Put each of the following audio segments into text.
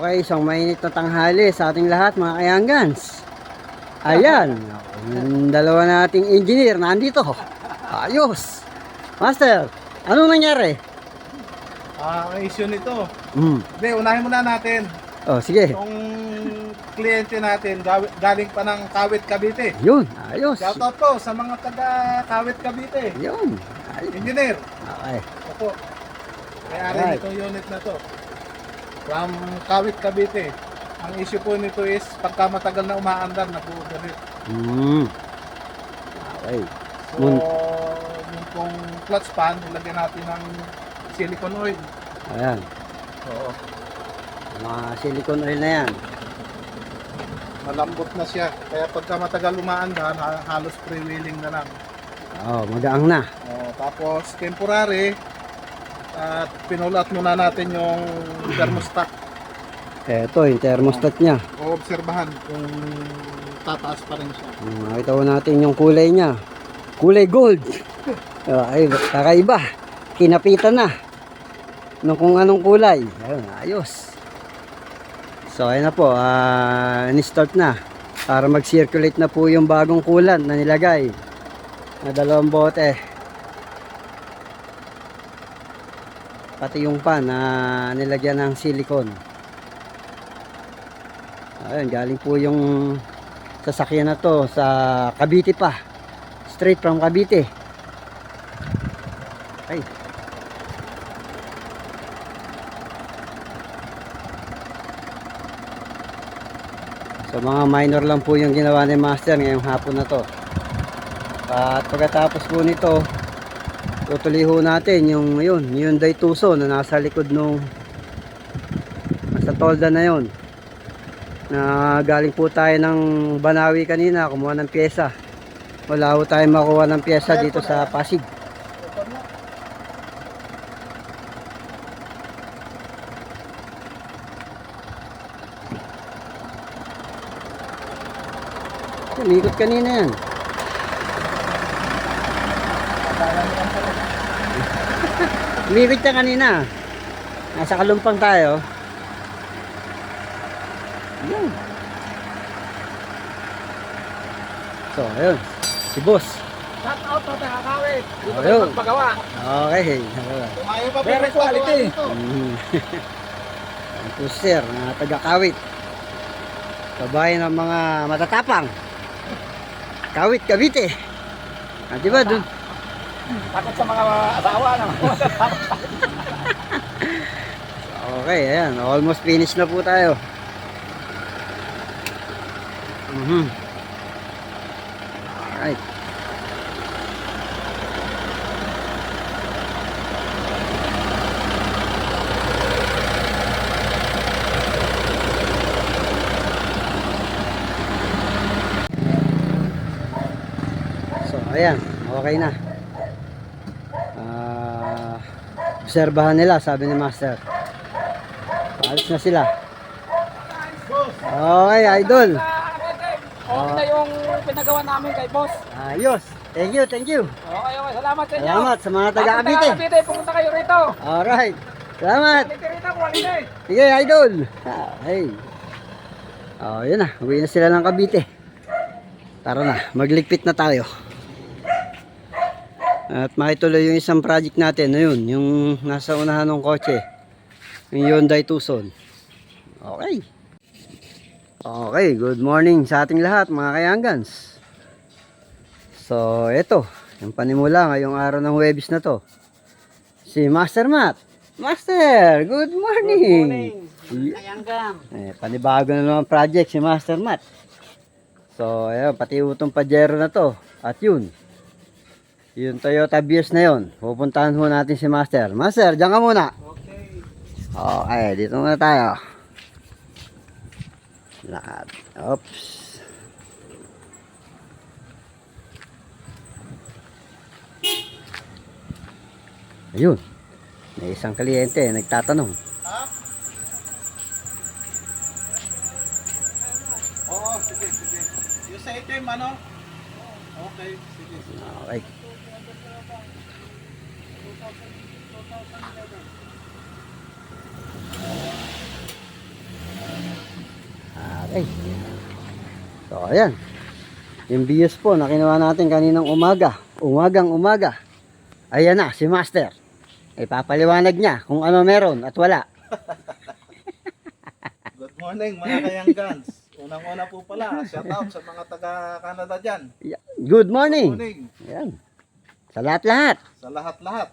Okay, isang mainit na tanghali sa ating lahat mga kayanggans. Ayan, yung dalawa nating engineer nandito. Ayos. Master, anong nangyari? Ang issue nito. Hmm. Hindi, unahin muna natin. Oh, sige. Yung kliyente natin, galing pa ng Kawit, Cavite. Yun, ayos. Shoutout po sa mga taga Kawit, Cavite. Yun. Engineer. Okay. Opo. May-ari Alright. nitong unit na to. From Kawit, Cavite. Ang issue po nito is pagka matagal na umaandar, nag-overheat. Okay. So, yung pong clutch pan, ilagyan natin ng silicone oil. Ayan. Oo. Mga silicone oil na yan. Malambot na siya. Kaya pagka matagal umaandar, halos freewheeling na lang. Oh, magaang na. Tapos temporary, at pinulat muna natin yung thermostat. Eto, yung thermostat niya. Obserbahan kung tataas pa rin siya. Makita ko natin yung kulay niya. Kulay gold. Ay, kakaiba. Kinapitan na. Nung kung anong kulay. Ayun, ayos. So, ayun na po. Ni-start na. Para mag-circulate na po yung bagong coolant na nilagay. Na 2 bote. Pati yung pan na nilagyan ng silicone. Ayun, galing po yung sasakyan na to sa Cavite pa. Straight from Cavite. Ay. So mga minor lang po yung ginawa ni Master ngayong hapon na to. At pagkatapos po nito, tutuloy ho natin yung Hyundai Tucson na nasa likod nung nasa tolda na yon. Na galing po tayo ng Banawi kanina, kumuha ng pyesa. Wala po tayong makuha ng pyesa dito sa Pasig. Umikot kanina yan. Umikot ka kanina. Nasa Kalumpang tayo. Yun. So, ayun. Si boss. Shout out na taga Kawit. Dito Ayun. kayo magpagawa. Okay. Tumayo pa Very quality. Dito. Ito sir, na taga-Kawit. Kabayan ng mga matatapang. Kawit, Cavite. Di ba dun? Takot sa mga asawa na. Okay, ayan. Almost finished na po tayo. Alright. So, ayan. Okay na. Obserbahan nila, sabi ni Master. Alis na sila. Okay, idol. Okay na yung pinagawa namin kay boss. Ayos. Thank you, thank you. Okay, salamat sa inyo. Salamat sa mga taga-Cavite. Cavite, pumunta kayo rito. Alright. Salamat. Quality rito, quality. Sige, idol. Hey. Oh, yun na. Uwi na sila ng Cavite. Tara na, magligpit na tayo. At makituloy yung isang project natin. Ayun, yung nasa unahan ng kotse. Yung Hyundai Tucson. Okay. Okay, good morning sa ating lahat mga kayanggans. So, eto. Yung panimula ngayong araw ng Huwebes na to. Si Master Matt. Master, good morning. Good morning. Kayanggam. Panibago na naman project si Master Matt. So, ayun, pati utong Pajero na to. At yun. Yung Toyota Vios na yun. Pupuntahan ho natin si Master. Master, dyan ka muna. Okay. Okay, dito muna tayo. Lakad. Oops. Ayun. May isang kliyente nagtatanong. Ha? Oo, sige, sige. Yung sa itim, ano? Okay, sige. Okay. Okay. So, ayan. Yung bios po na kinuha natin kaninang umaga. Umagang-umaga. Ayan na, si Master. Ipapaliwanag niya kung ano meron at wala. Good morning mga kayanggans. Unang-una po pala, shout out sa mga taga-Canada dyan. Good Good morning. morning Ayan. Sa lahat-lahat. sa lahat-lahat.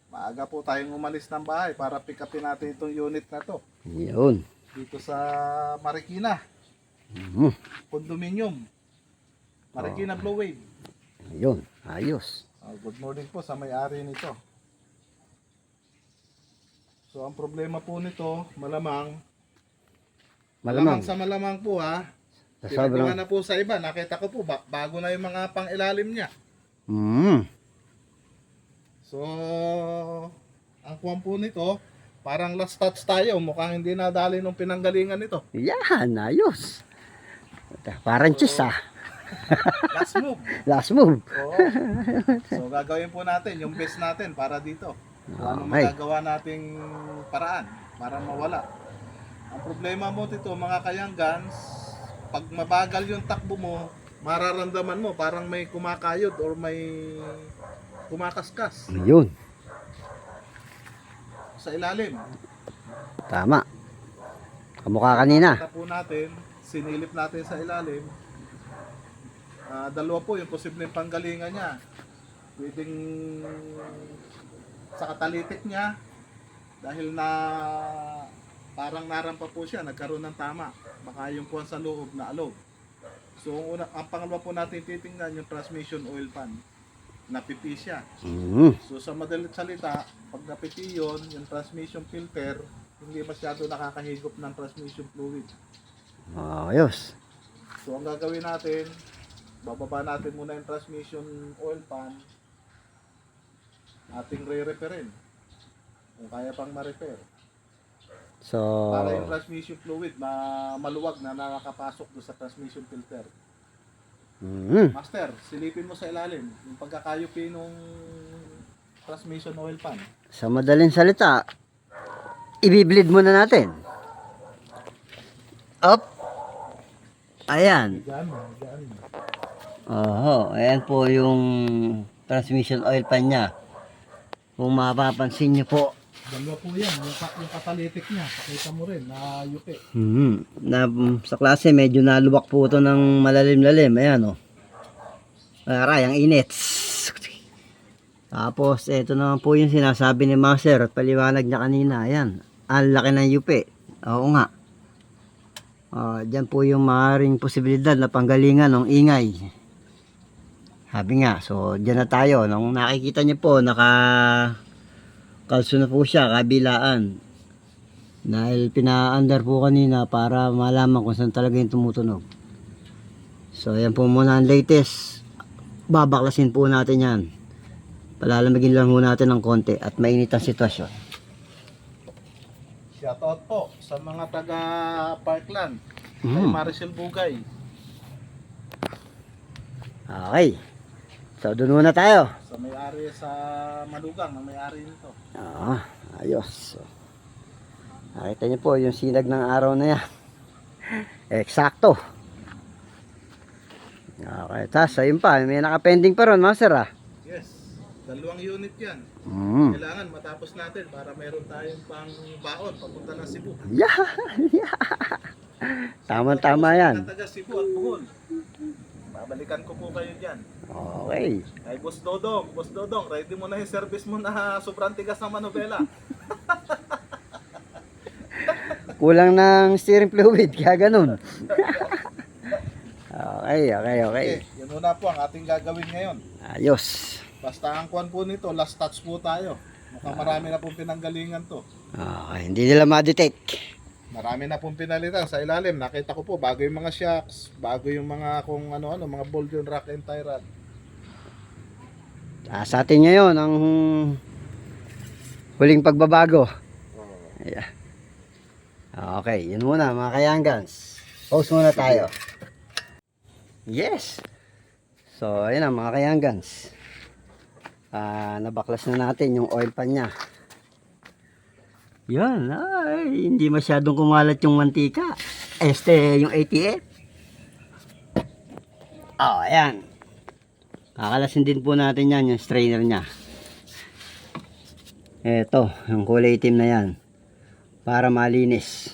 Maaga po tayong umalis ng bahay para pick upin natin itong unit na to. Yun. Dito sa Marikina, Mhm. condominium. Marikina Blue Wave. Yun. Ayos. Good morning po sa may-ari nito. So ang problema po nito, malamang Malamang. sa malamang po ha. Sa Pinagawa sobrang. na po sa iba. Nakita ko po, bago na yung mga pang-ilalim niya. Mm. So, ang kuwan po nito, parang last touch tayo. Mukhang hindi nadali nung pinanggalingan nito. Yan. Ayos. Parang cheese ah. Last move. Last move. Oo. So, gagawin po natin yung best natin para dito. Ano Okay. magagawa nating paraan para mawala. Ang problema mo dito, mga kayanggans, pag mabagal yung takbo mo, mararamdaman mo parang may kumakayod or may kumakaskas Yun. sa ilalim. Tama. Kamukha kanina. Kita po natin, sinilip natin sa ilalim. Dalawa po yung posibleng panggalingan niya. Pwedeng sa katalitik niya dahil na parang narampa po siya, nagkaroon ng tama. Baka yung kuwan sa loob na alog. So ang pangalawa po natin titingnan yung transmission oil pan. Napipi siya. Mm. So sa madalit salita, pag napipi yun, yung transmission filter, hindi masyado nakakahigop ng transmission fluid. Ayos. So ang gagawin natin, bababa natin muna yung transmission oil pan. Ating re-repairin. Kung kaya pang ma-repair. So, Para yung transmission fluid maluwag na nakakapasok doon sa transmission filter. mm. Master, silipin mo sa ilalim yung pagkakayupi nung transmission oil pan. Sa madaling salita, i-bleed muna natin. Up. Ayan. Diyan, diyan. Oho, ayan po yung transmission oil pan niya. Kung mapapansin niyo po, Dalawa po yan, yung catalytic niya, pakita mo rin na yupi. na sa klase medyo naluwak po ito ng malalim-lalim. Ayan o. Aray, ang init. Tapos, ito naman po yung sinasabi ni Master at paliwanag niya kanina. Ayan, ang laki ng yupi. Oo nga. Diyan po yung maaaring posibilidad na panggalingan ng ingay. Sabi nga, so diyan na tayo. Nung nakikita niyo po, kalso na po siya, kabilaan. Dahil pina-under po kanina para malaman kung saan talaga yung tumutunog. So, ayan po muna ang latest. Babaklasin po natin yan. Palalamigin lang po natin ng konti at mainit ang sitwasyon. Shoutout po sa mga taga Parkland, kay Maricel Bugay. Okay. So, doon muna tayo. Sa may-ari sa Malugang, ang may-ari nito. Ayos. So, nakita niyo po yung sinag ng araw na yan. Eksakto. Okay, tas ayun pa, may nakapending pa ron, Master ah. Yes, 2 unit yan. Kailangan matapos natin para meron tayong pang baon papunta ng Cebu. Yeah. Tama-tama yan. Sa taga Cebu at Bohol. Babalikan ko po kayo dyan. Okay. Kay Boss Dodong, ready mo na yung service mo na sobrang tigas ng manobela. Kulang ng steering fluid, kaya ganun. Okay. Yun muna po ang ating gagawin ngayon. Ayos. Basta ang kwan po nito, last touch po tayo. Mukhang marami na pong pinanggalingan to. Okay, hindi nila ma-detect. Marami na pong pinalitan sa ilalim. Nakita ko po, bago yung mga shocks, bago yung mga kung ano-ano, mga ball joint rack and tie rod. Sa atin ngayon, ang huling pagbabago. Yeah. Okay, yun muna mga kayanggans. Pause muna tayo. Yes. So, ayun na mga kayanggans. Nabaklas na natin yung oil pan niya. Yan, ay, hindi masyadong kumalat yung mantika. Yung ATF. Oh, ayan. Kakalasin din po natin yan, yung strainer niya. Eto, yung kulay itim na yan. Para malinis.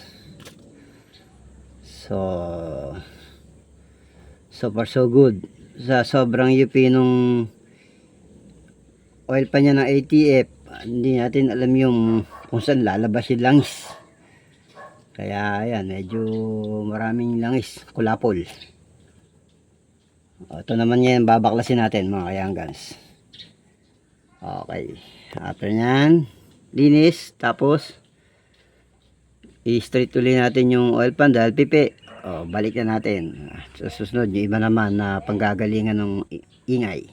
So far so good. Sa sobrang UP nung oil pa niya ng ATF, hindi natin alam yung kung saan lalabas yung langis. Kaya ayan, medyo maraming langis, kulapol. Ito naman yan, babaklasin natin mga kayanggans. Okay, after nyan, linis, tapos i-straight ulit natin yung oil pan dahil pipi. Balik na natin. Sa susunod, yung iba naman na panggagalingan ng ingay.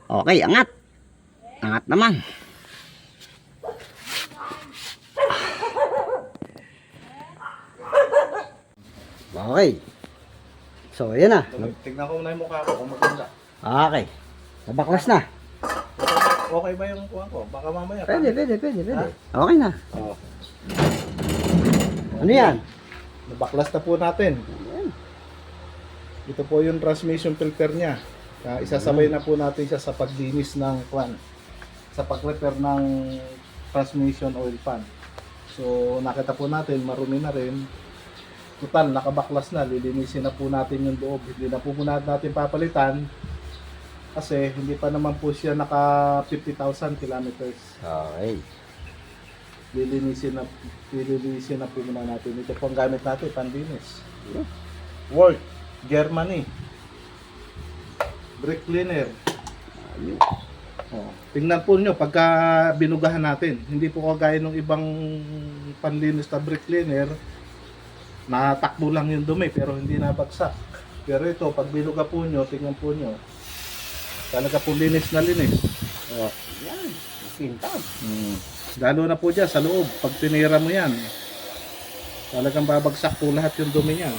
Okay, angat. Angat naman. Okay. So, ayan na. Tignan ko muna yung mukha ko kung maganda. Okay. Nabaklas na. Okay ba yung kuha ko? Baka mamaya. Pwede. Okay na. Oh. Ano yan? Nabaklas na po natin. Ito po yung transmission filter niya. Isasabay na po natin siya sa paglinis ng kwan. Sa pag-repair ng transmission oil pan. So nakita po natin, marumi na rin. Total, nakabaklas na. Lilinisin na po natin yung loob. Hindi na po muna natin papalitan. Kasi hindi pa naman po siya naka 50,000 kilometers. Okay. Lilinisin na po muna natin. Ito po ang gamit natin, panlinis. Work, Germany. Brake cleaner. Ayun. Oh, tingnan po nyo pagka binugahan natin. Hindi po kagaya ng ibang panlinis na brake cleaner, natakbo lang yung dumi pero hindi nabagsak. Pero ito, pag binuga po nyo, tingnan po nyo, talaga po linis na linis. Oh. Yan. Sintab. Lalo na po dyan sa loob, pag tinira mo yan, talagang babagsak po lahat yung dumi niyan.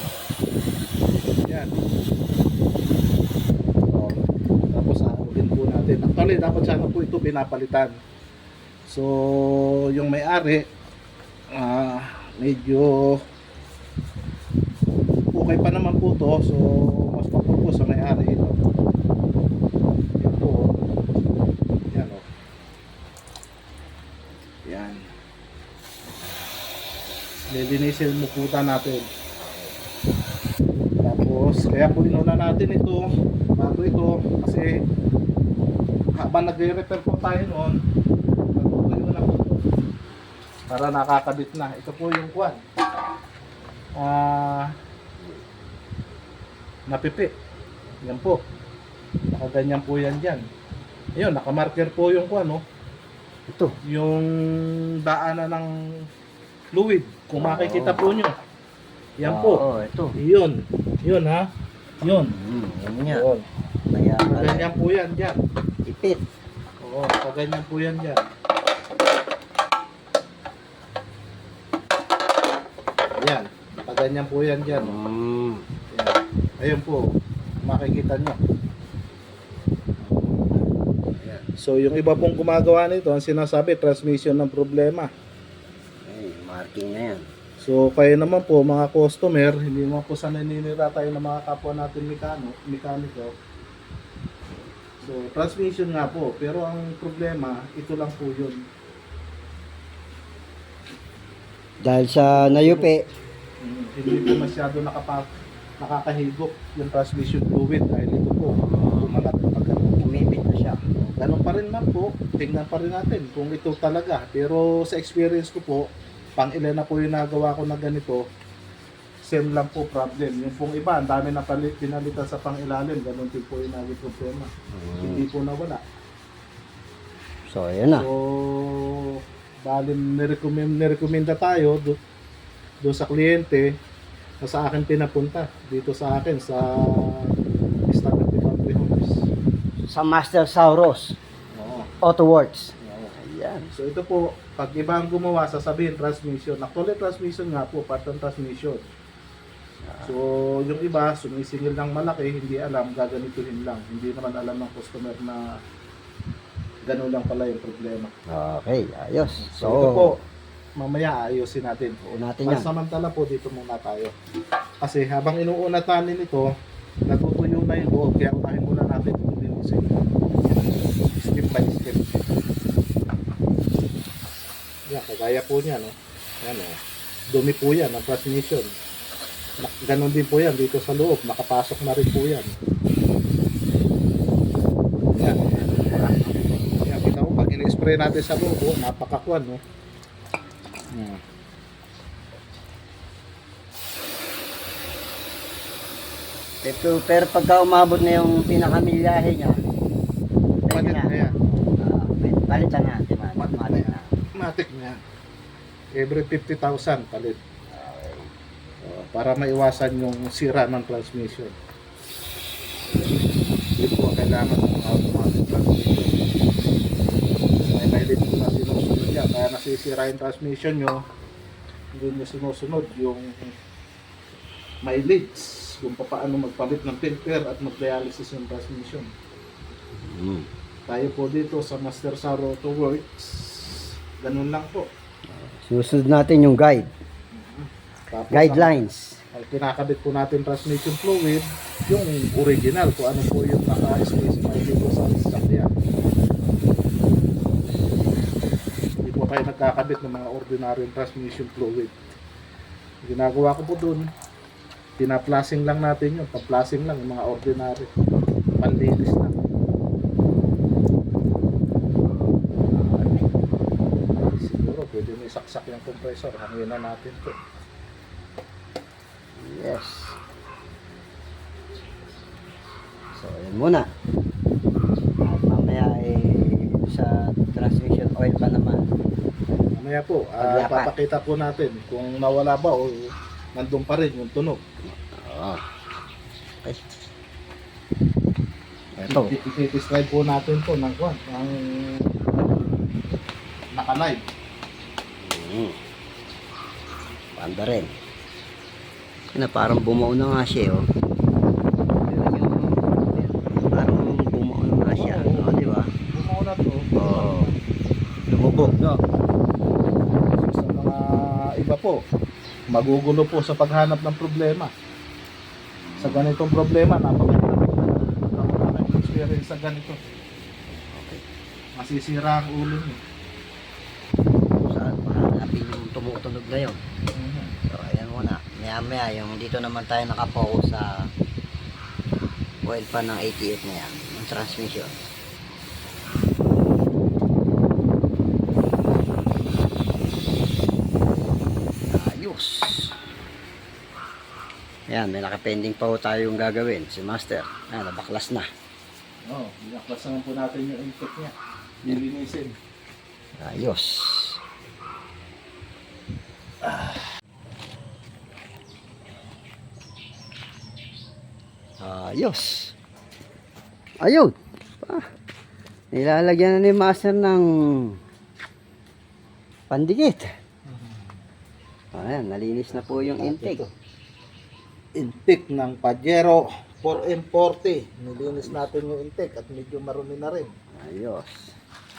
Yan. Oh. Tapos aanuhin po natin. Actually, dapat sana po ito pinapalitan. So, yung may-ari, medyo okay pa naman po to. So, mas papropose sa may-ari ito. Yan po. Yan o. Yan. Lilinisin mo puta natin. Tapos, kaya po inuna natin ito bago ito kasi habang nagre-repair po tayo noon, nagtutuyo na po para nakakabit na. Ito po yung kwan. Napipi. Yan po. Nakaganyan po yan dyan. Ayun, nakamarker po yung kwan, no? Ito. Yung daanan ng fluid. Kung makikita po nyo. Yan po. Oo, ito. Yun. Yun ha. Yun. Yan nga. Yun. Kaya Kaganyan po yan dyan. ipit. Oo, kaganyan po yan dyan. Yan. Kaganyan po yan dyan. Yan. Ayun po. Makikita nyo. Yan. So yung iba pong gumagawa nito, ang sinasabi, transmission ng problema. Ay, marking na yan. So kaya naman po mga customer, hindi naman po sa naninira tayo ng mga kapwa natin mekaniko. So transmission nga po, pero ang problema, ito lang po yun. Dahil sa nayupi, Hindi po masyado nakakahigop yung transmission fluid dahil ito po, kumalat pagka. umipit na siya. Ganun pa rin man po, tingnan pa rin natin kung ito talaga. Pero sa experience ko po, pang ilan na po yung nagawa ko na ganito, same lang po problem. Yung pong iba, ang dami na pinalitan sa pang ilalim, ganun din po yung naging problema. Hindi po nawala. So, ayan na. So, bali nirekomenda tayo doon sa kliyente na sa akin pinapunta. Dito sa akin, sa Standard Country Homes. Sa Master Sauros Oo. Auto Works. Oo. Ayan. So ito po, pag iba ang gumawa, sasabihin transmission. Actually, transmission nga po, part ng transmission. So, yung iba, sumisingil ng malaki, hindi alam, gaganituhin lang. Hindi naman alam ng customer na gano'n lang pala yung problema. Okay, ayos. So ito po, mamaya ayusin natin. Unatin natin yan. Pansamantala po dito muna tayo. Kasi habang inuunat natin ito, natutuyo na yung loob. Kaya unahin muna natin kung linisin. Step by step. Yan, kagaya po niya, no? Yan, oh. Dumi po yan ang transmission. Ganon din po yan dito sa loob. Nakapasok na rin po yan. Yan. Yan, kita mo, pag in-spray natin sa loob, oh, napakakwan, no? Yan. Pero pagka umabot na yung pinakamilyahe niya, Palit na yan. palit na natin. Matik na. Matik na yan. Every 50,000 palit. Para maiwasan yung sira ng transmission. Hindi po kailangan ng automatic transmission. May mileage po na sinusunod yan. Kaya nasisira yung transmission nyo, hindi nyo sinusunod yung mileage. Kung paano magpalit ng filter at mag-dialysis yung transmission. Tayo po dito sa Master Saro Auto Works. Ganun lang po. Susunod natin yung guide. Tapos Guidelines. ang kinakabit po natin transmission fluid, yung original, kung ano po yung naka-specify dito sa sasakyan. Hindi po tayo nagkakabit ng mga ordinary transmission fluid. Ginagawa ko po dun, pinaplasing lang natin yun, paplasing lang yung mga ordinary, panlinis lang. Siguro pwede mo isaksak yung compressor, hangin na natin to. Yes. So, yun muna. At mamaya sa transmission oil pa naman. Mamaya po, Paglipat. papakita po natin kung nawala ba o nandun pa rin yung tunog. Oo. Okay. Ito. I-describe po natin to ng kwan, ng naka-live. Panda rin. Na parang bumuo na nga siya, oh. Parang bumuo na nga siya, no, di ba? Bumuo na to. Oo. Lumubog, no? Sa mga iba po, magugulo po sa paghanap ng problema. Sa ganitong problema, napakahirap po. Napakahirap experience sa ganito. Masisira ang ulo niyo. Saan mahanapin yung tumutunog na yun? So, ayan muna. Maya yung dito naman tayo nakapokus sa oil pan ng 88 na yan, yung transmission. Ayos. Ayan, may nakapending pa ho tayong gagawin. Si Master, ayan, nabaklas na. Oo, binaklasan po natin yung intake niya. Lilinisin. Ayos. Ayos. Ayun. Nilalagyan na ni Master ng pandikit. Ayan, nalinis na po yung intake. Intake ng Pajero 4M40. Nilinis natin yung intake at medyo marumi na rin. Ayos.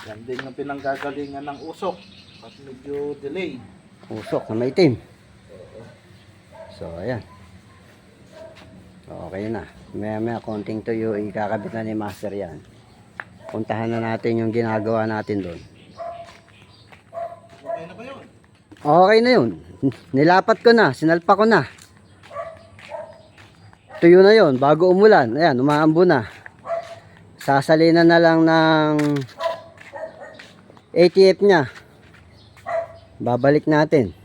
Yan din yung pinanggagalingan ng usok at medyo delay. Usok na maitim. So, ayan. Okay na. Maya konting tuyo, ikakabit na ni Master yan. Puntahan na natin yung ginagawa natin doon. Okay na ba yun? Okay na yun. Nilapat ko na, sinalpa ko na. Tuyo na yun, bago umulan. Ayan, umaambo na. Sasalinan na lang ng ATF niya. Babalik natin.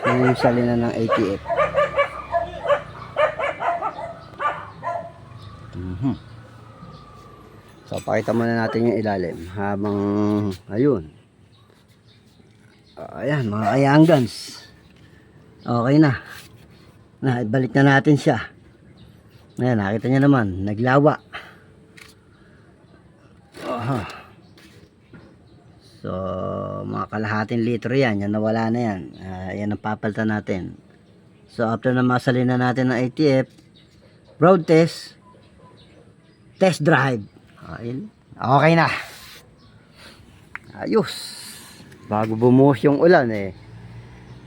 Yung salinan ng ATF. So, pakita muna natin yung ilalim. Habang, ayun. Ayan, mga kayanggans. Okay na. Balik na natin siya. Ayan, nakita niya naman. Naglawa. So, mga kalahating litro yan. Yan, nawala na yan. Yan ang papalitan natin. So, after na masalin na natin ng ATF, road test, test drive. Ayun. Okay na. Ayos. Bago bumuhos yung ulan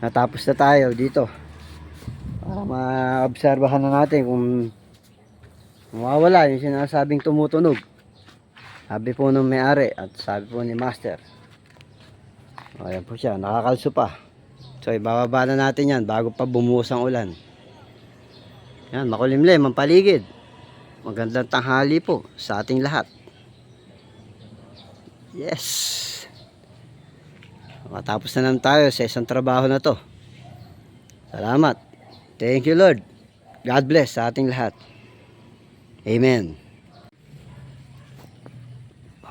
natapos na tayo dito. Para maobserbahan na natin kung mawawala yung sinasabing tumutunog. Sabi po ng may-ari at sabi po ni Master. Ayan po siya, nakakalso pa. So ibababa na natin yan bago pa bumuhos ang ulan. Yan, makulimlim ang paligid. Magandang tanghali po sa ating lahat. Yes. Matapos na naman tayo sa isang trabaho na to. Salamat. Thank you, Lord. God bless sa ating lahat. Amen.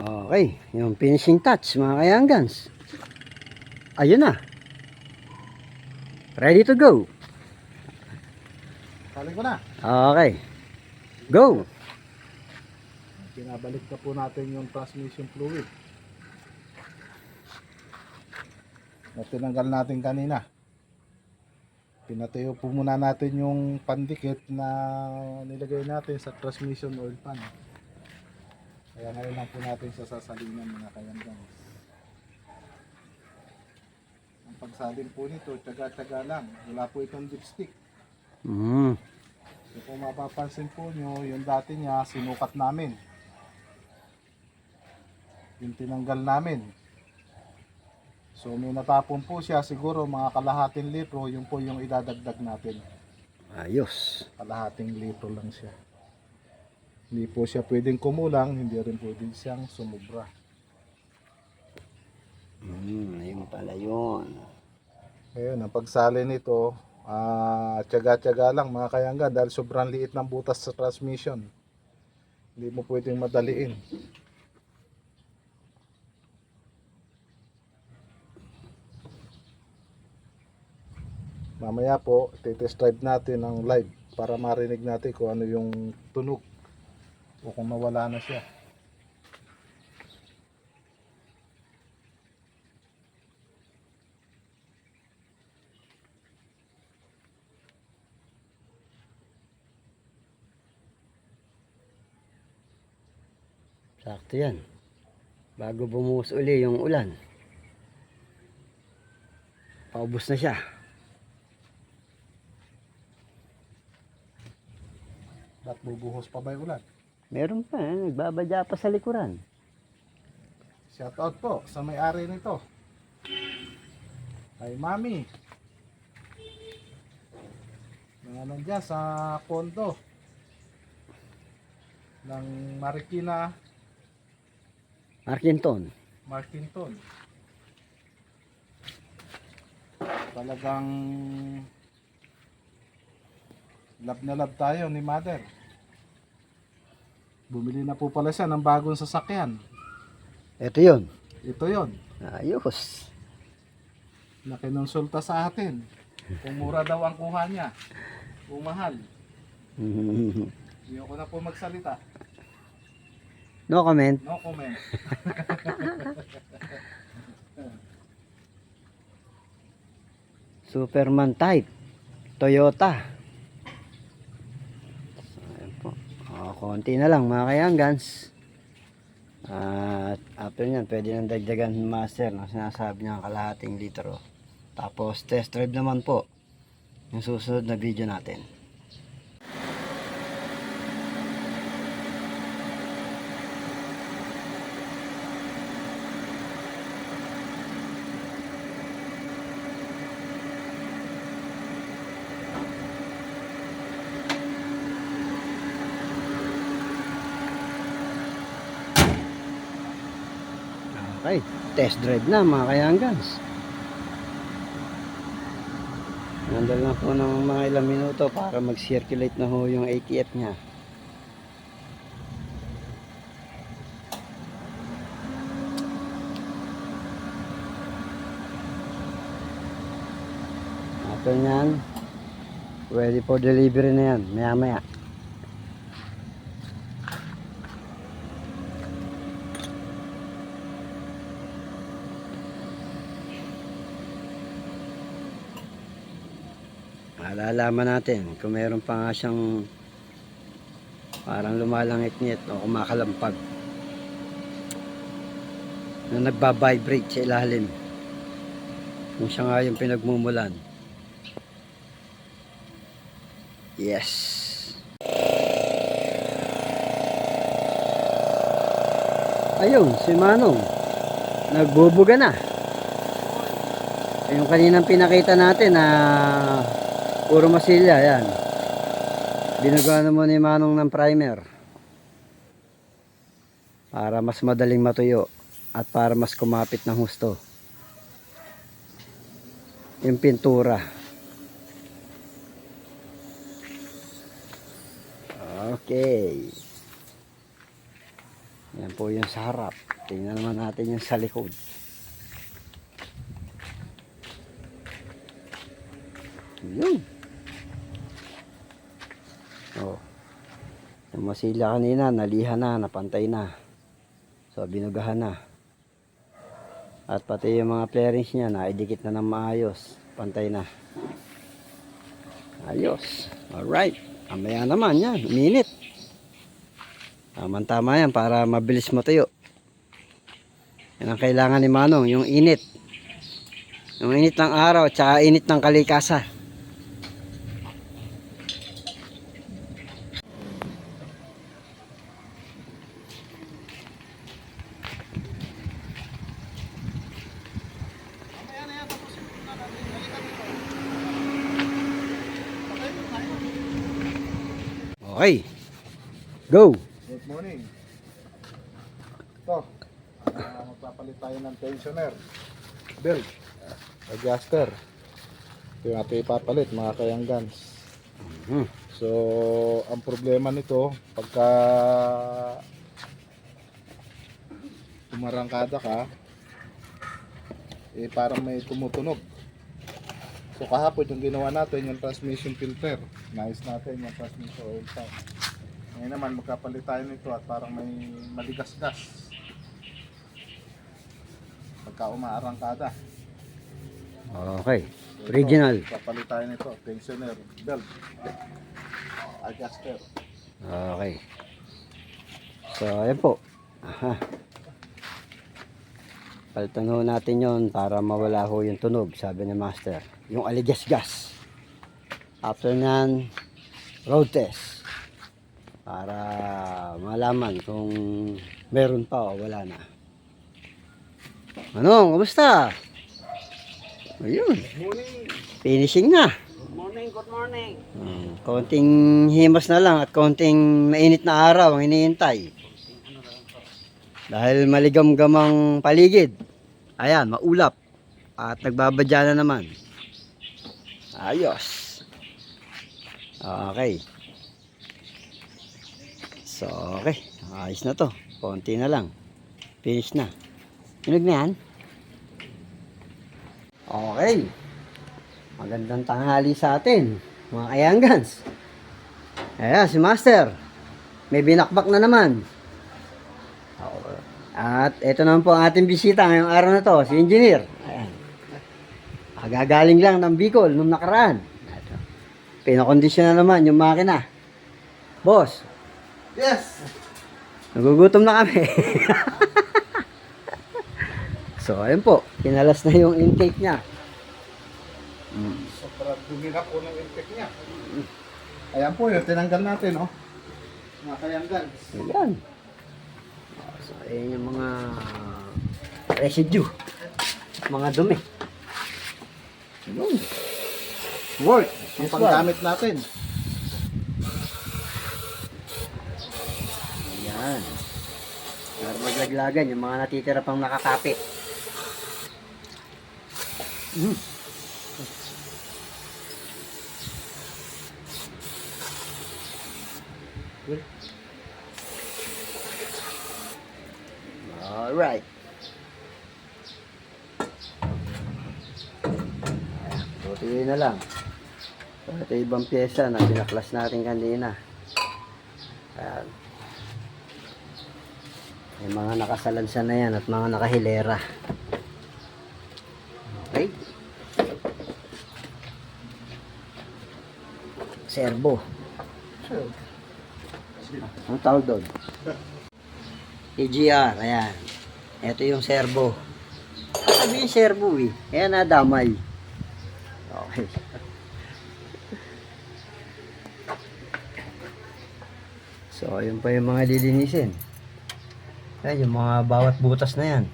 Okay, yung finishing touch mga kayanggans. Ayun na. Ready to go. Salin ko na. Okay. Go. Pinabalik na po natin yung transmission fluid na tinanggal natin kanina. Pinatayo po muna natin yung pandikit na nilagay natin sa transmission oil pan. Kaya ngayon lang po natin sa sasalinan mga kayanggans. Ang pagsalin po nito, tsaga-tsaga lang. Wala po itong dipstick. Mm. Kung mapapansin po nyo, yung dati niya sinukat namin. Yung tinanggal namin. So may natapon po siya, siguro mga kalahating litro, yun po yung idadagdag natin. Ayos. Kalahating litro lang siya. Hindi po siya pwedeng kumulang, hindi rin pwedeng siyang sumubra. Ayun pala yun. Ngayon, ang pagsalin nito, tiyaga-tiyaga lang mga kayangga dahil sobrang liit ng butas sa transmission. Hindi mo pwedeng madaliin. Mamaya po, test drive natin ang live para marinig natin kung ano yung tunog o kung nawala na siya. Sakto yan. Bago bumuhos uli yung ulan. Paubos na siya. At bubuhos pa ba yung ulan? Meron pa, nagbabadya pa sa likuran. Shoutout po sa may-ari nito. Kay Mami. Mga nandiyan sa kondo ng Marikina, Markinton. Markinton. Talagang love na love tayo ni Mother. Bumili na po pala siya ng bagong sasakyan. Ito yun. Ito yon Ayos. na kinonsulta sa atin. Kung mura daw ang kuha niya. Kung mahal. Hindi ko na po magsalita. No comment. No comment. Superman type. Toyota. Ayan po. Konti na lang mga kayanggans. At after nyan, pwede nang dagdagan master na sinasabi niya kalahating litro. Tapos test drive naman po yung susunod na video natin. Okay, test drive na mga kayanggans. Nandal na po ng mga ilang minuto para mag-circulate na ho yung ATF niya. After nyan, ready for delivery na yan, maya maya. Malalaman natin kung meron pa nga siyang Parang lumalangit-ngit o kumakalampag. Na nagbabibrate sa ilalim. Kung siya nga yung pinagmumulan. Yes. Ayun, si Manong. Nagbubuga na. Yung kaninang pinakita natin na puro masilya, yan. Binuga na mo ni Manong ng primer. Para mas madaling matuyo. At para mas kumapit ng husto. Yung pintura. Okay. Yan po yung sa harap. Tingnan naman natin yung sa likod. Yun. Oh. Yung masila kanina, nalihan na, napantay na. So, binugahan na. At pati yung mga flarings niya, naidikit na ng maayos. Pantay na. Ayos. Alright. Amaya naman yan. Uminit. Tama yan para mabilis matuyo. Yan ang kailangan ni Manong. Yung init. Yung init ng araw at saka init ng kalikasan. Okay. Go. Good morning. Ito, magpapalit tayo ng tensioner, belt, adjuster. Ito yung ating ipapalit, mga kayanggans. So, ang problema nito, pagka tumarangkada ka, parang may tumutunog. So kahapon yung ginawa natin yung transmission filter. Nais natin yung transmission oil pump. Ngayon naman magkapalit tayo nito at parang may maligas-gas pagka umaarangkada. Okay. So, Original. magkapalit tayo nito, tensioner, belt, adjuster. Okay. So, ayan po. Aha. Palitan ho natin yon para mawala ho yung tunog, sabi ni Master. Yung aligas-gas. After nyan, road test. Para malaman kung meron pa o wala na. Manong, kumusta? Ayun. Finishing na. Good morning, good morning. Konting himas na lang at konting mainit na araw ang hinihintay. Dahil maligam-gamang paligid. Ayan, maulap. At nagbabadya na naman. Ayos. Okay. So, okay. Ayos na to. Konti na lang. Finish na. Hinog na yan. Okay. Magandang tanghali sa atin, mga kayanggans. Ayan, si Master. May binakbak na naman. At ito naman po ang ating bisita ngayong araw na to, si Engineer. Ayan. Gagaling lang ng Bicol nung nakaraan. Pinakondisyon na naman yung makina. Boss. Yes! Nagugutom na kami. So, ayun po. Pinalas na yung intake niya. Sobrang dumi na po ng intake niya. Ayan po yun, tinanggal natin, oh. Mga kayanggans. Ayan. So, ayun yung mga residue. Mga dumi. Ayun. Work! Ang Yes, panggamit natin. Ayan. Para maglaglagan yung mga natitira pang nakakapit. Alright. Tutuloy na lang. Ito ibang pyesa na pinaklas natin kanina. Ayan. May mga nakasalansan na yan at mga nakahilera. Okay. Servo. Anong tawag doon? EGR, ayan. Ito yung servo. Sabi yung servo eh. Ayan na, damay. Okay. So, yun pa yung mga lilinisin. Ayan, yung mga bawat butas na yan.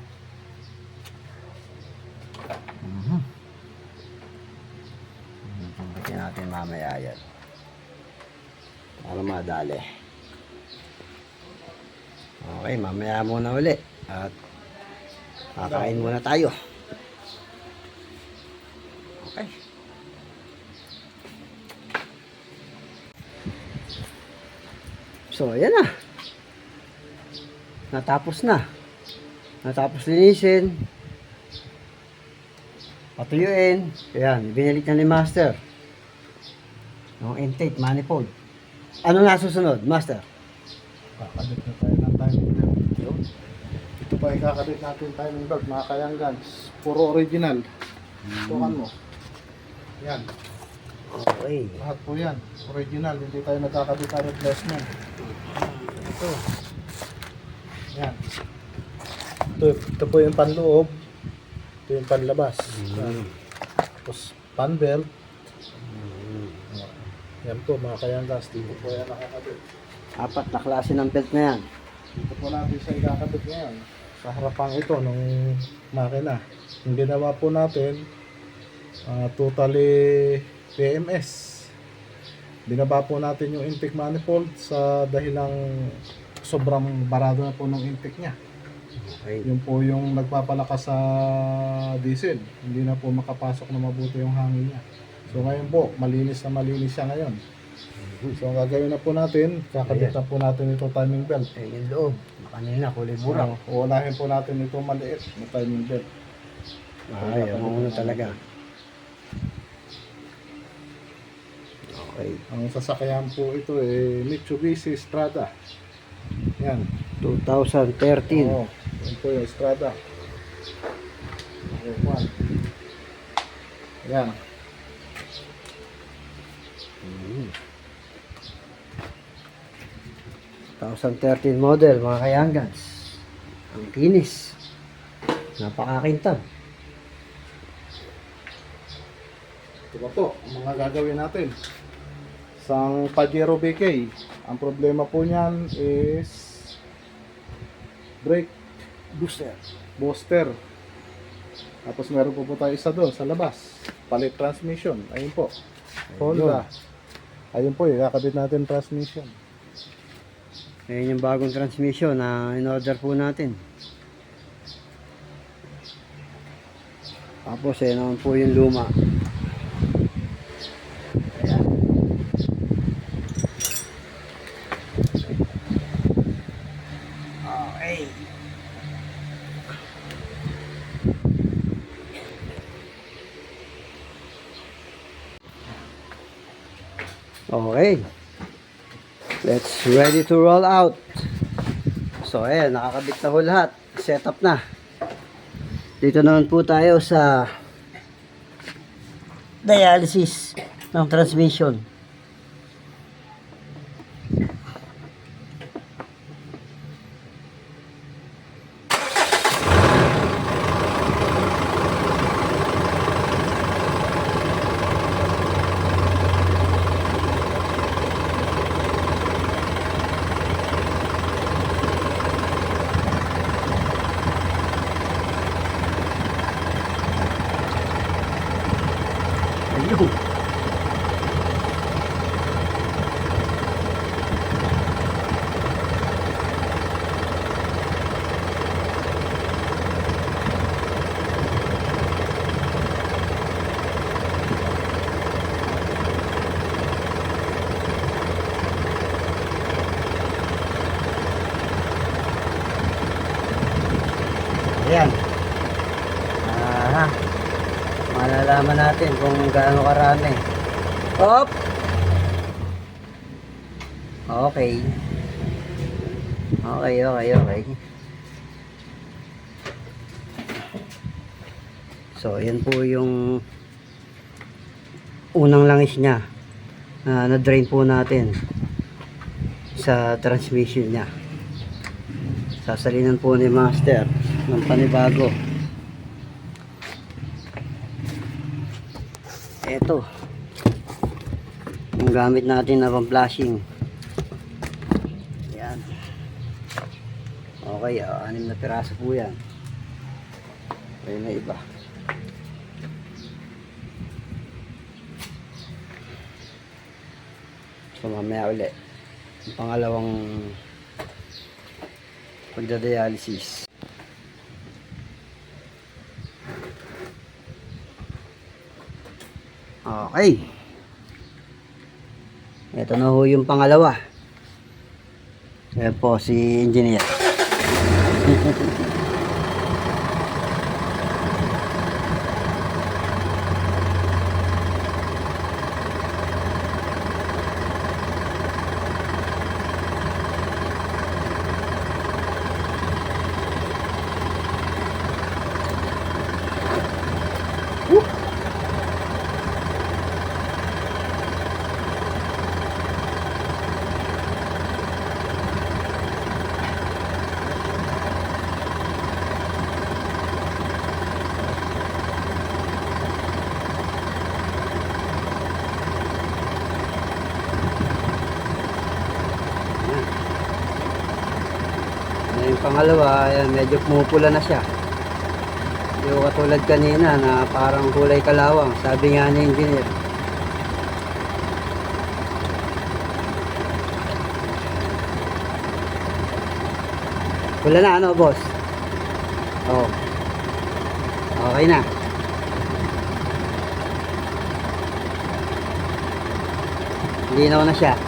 Pagkakin natin mamaya yan. Para madali. Okay, mamaya muna uli. At kakain muna tayo. Okay. So, ayan na. Natapos na. Natapos linisin. Patuyuin. Ayan, binalik na ni Master. Yung intake, manifold. Ano na susunod, Master? Kakabit na tayo ng timing belt. Ito pa ikakabit natin timing belt, mga kayanggans. Puro original. Tukan mo. Yan. Okay. Lahat po yan. Original. Hindi tayo nagkakabit ng replacement. Ito. Yan. Ito po yung panloob. Ito yung panlabas. Yan. Tapos pan belt. Yan po mga kayanggans. Dito po yan nakakabit. 4 na klase ng belt na yan. Dito po natin siya ikakabit ngayon. Sa harapang ito ng makina. Yung ginawa po natin, totally PMS. Binaba po natin yung intake manifold sa dahilang sobrang barado na po ng intake niya. Okay. Yun po yung nagpapalakas sa diesel. Hindi na po makapasok na mabuti yung hangin niya. So ngayon po, malinis na malinis siya ngayon. So ang gagawin na po natin, kakabit na po natin ito timing belt. Eh, yung loob. Kanina, kulay burang. Uunahin po natin ito maliit na timing belt. Ay, ang una talaga. Okay. Ang sasakyan po ito Mitsubishi Strada. Yan. 2013. Oo. Yan po yung Strada. Okay, one. Yan. Mm. 2013 model, mga kayanggans. Ang kinis. Napakakintab. Ito pa po, ang mga gagawin natin. Isang Pajero BK. Ang problema po niyan is brake booster. Tapos meron po tayo isa doon sa labas. Palit transmission. Ayun po. Honda. Ayun po, ikakabit natin transmission. Ayan yung bagong transmission na in-order po natin. Tapos naman po yung luma. Ayan. Okay. Okay. Let's ready to roll out. So ayan, nakakabit na ho lahat. Set up na. Dito naman po tayo sa dialysis ng transmission. Ayun. Ayan. Malalaman natin kung gaano karami. Hop! Okay. Okay. So, yan po yung unang langis niya na na-drain po natin. sa transmission niya. Sasalinan po ni Master ng panibago. Eto yung gamit natin na pang-flashing. Yan. Okay, 6 na piraso po yan. Ayun na iba. So mamaya ulit ang pangalawang pagdadialysis. Okay. Ito na ho yung pangalawa. Ayan po si engineer. Yung pangalawa, ayan, medyo pumupula na siya. Hindi ko katulad kanina na parang kulay kalawang. Sabi nga ni engineer. Pula na ano, boss? Oh. Okay na. Linaw na siya.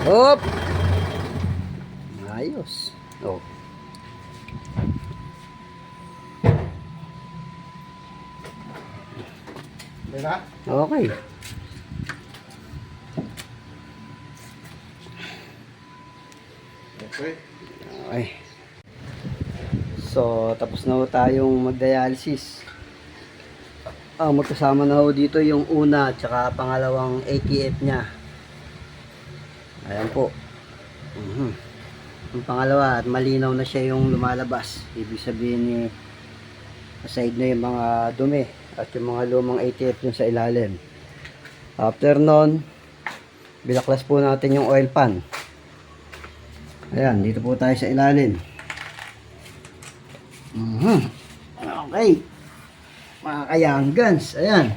Hop! Ayos. Oh. Diba? Okay. Okay. Okay. So, tapos na ho tayong mag-dialysis. Magkasama na ho dito yung una at saka pangalawang ATF niya. Ayan po. Yung pangalawa at malinaw na siya yung lumalabas. Ibig sabihin ni aside na yung mga dumi at yung mga lumang ATF yung sa ilalim. After nun, binaklas po natin yung oil pan. Ayan, dito po tayo sa ilalim. Okay. Mga kayanggans, ayan.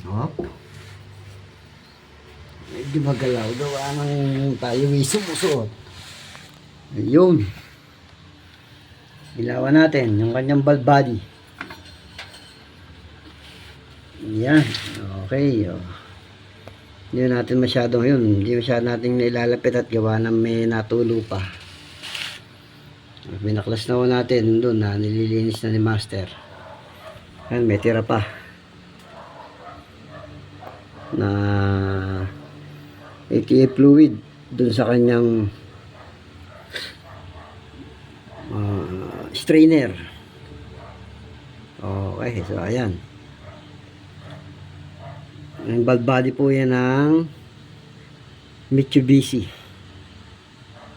Hop. Medyo magalaw daw anong tayo sumusuot. Ayun. Ilawan natin yung kanyang valve body. Yan. Okay. Oh. Hindi natin masyadong yun. Hindi masyadong natin nailalapit at gawa na may natulo pa. Binaklas na ho natin doon na nililinis na ni Master. Ayan, may tira pa. Na ATF fluid doon sa kanyang strainer. Okay, so ayan. Ang valve body po yan ng Mitsubishi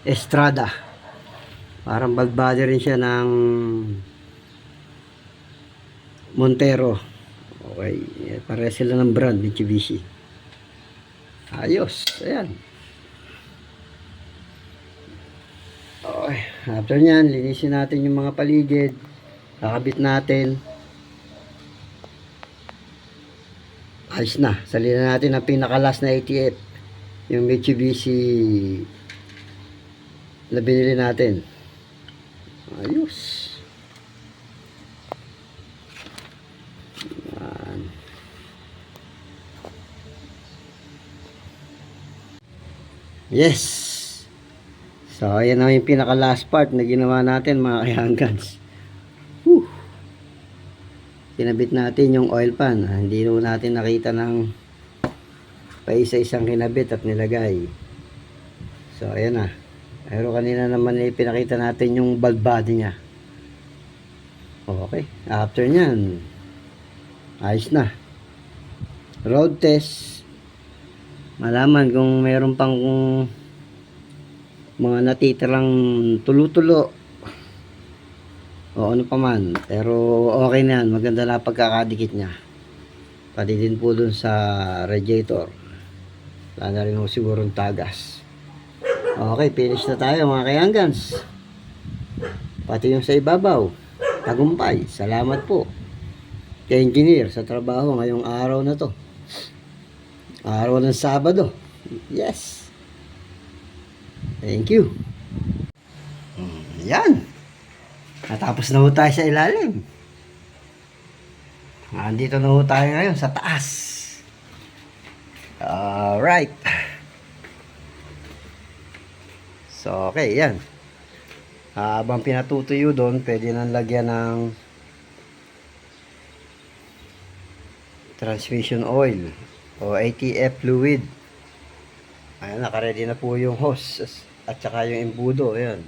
Estrada. Parang valve body rin siya ng Montero. Okay, pareha sila ng brand Mitsubishi. Ayos, ayan. Okay, after nyan, linisin natin yung mga paligid. Kakabit natin. Ayos na. Salina natin ang pinakalas na ATF. Yung Mitsubishi na binili natin. Ayos. Yan. Yes. So, ayan na yung pinaka last part na ginawa natin mga kayanggans. kinabit natin yung oil pan. Hindi po natin nakita ng paisa-isang kinabit at nilagay. So ayan na. Pero kanina naman pinakita natin yung valve body niya. Okay, after nyan, ayos na. Road test, malaman kung meron pang mga natitirang tulo-tulo o ano pa man. Pero okay na yan, maganda na pagkakadikit niya. Pati din po dun sa radiator. Wala na rin ho sigurong tagas. Okay, finish na tayo mga kayanggans. Pati yung sa ibabaw, tagumpay. Salamat po kay engineer sa trabaho ngayong araw na to. Araw ng Sabado. Yes. Thank you. Yan. Natapos na ho tayo sa ilalim. Andito na ho tayo ngayon sa taas. Alright. So, okay, yan. Habang pinatutuyo doon, pwede nang lagyan ng transmission oil o ATF fluid. Ayan, nakaready na po yung hose at saka yung embudo. Ayan.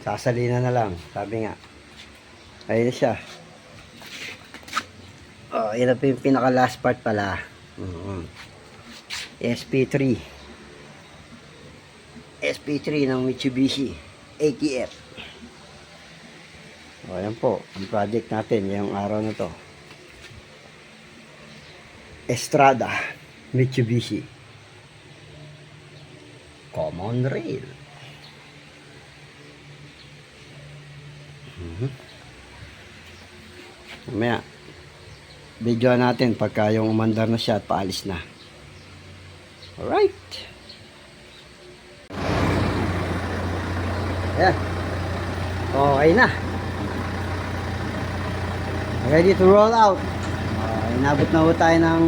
Sasalina na lang, sabi nga. Ayun na siya. Oh, yun na po yung pinaka last part pala. SP3 ng Mitsubishi ATF. O, ayan po ang project natin ngayong araw na to. Estrada Mitsubishi Common Rail. Mamaya video natin pagka yung umandar na siya at paalis na. Alright. Ayan. Okay na. Ready to roll out. Inabot na ho tayo ng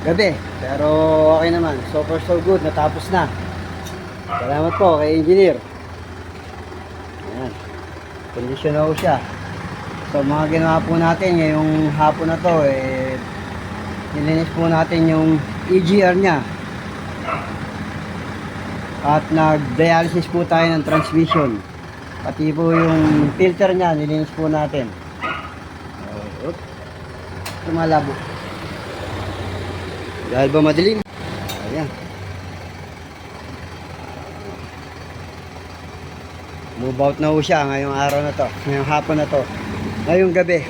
gabi. Pero okay naman. So far so good. Natapos na. Salamat po kay engineer. Ayan. Kondisyon na ho siya. So mga ginawa po natin ngayong hapon na to, nilinis po natin yung EGR nya. At nag-dialysis po tayo ng transmission. Pati po yung filter nya, nilinis po natin. Tumalabo. Dahil ba madilim? Ayan. Move out na po siya ngayong araw na to, ngayong hapon na to. Ngayong gabi.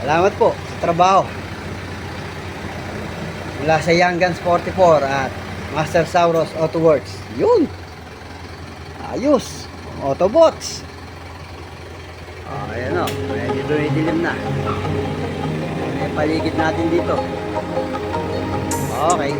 Salamat po sa trabaho. Mula sa Young Guns 44 at Master Sauros Autoworks. Yun. Ayos. Autobots. Ayan o. Medyo dumidilim na. May paligid natin dito. Okay.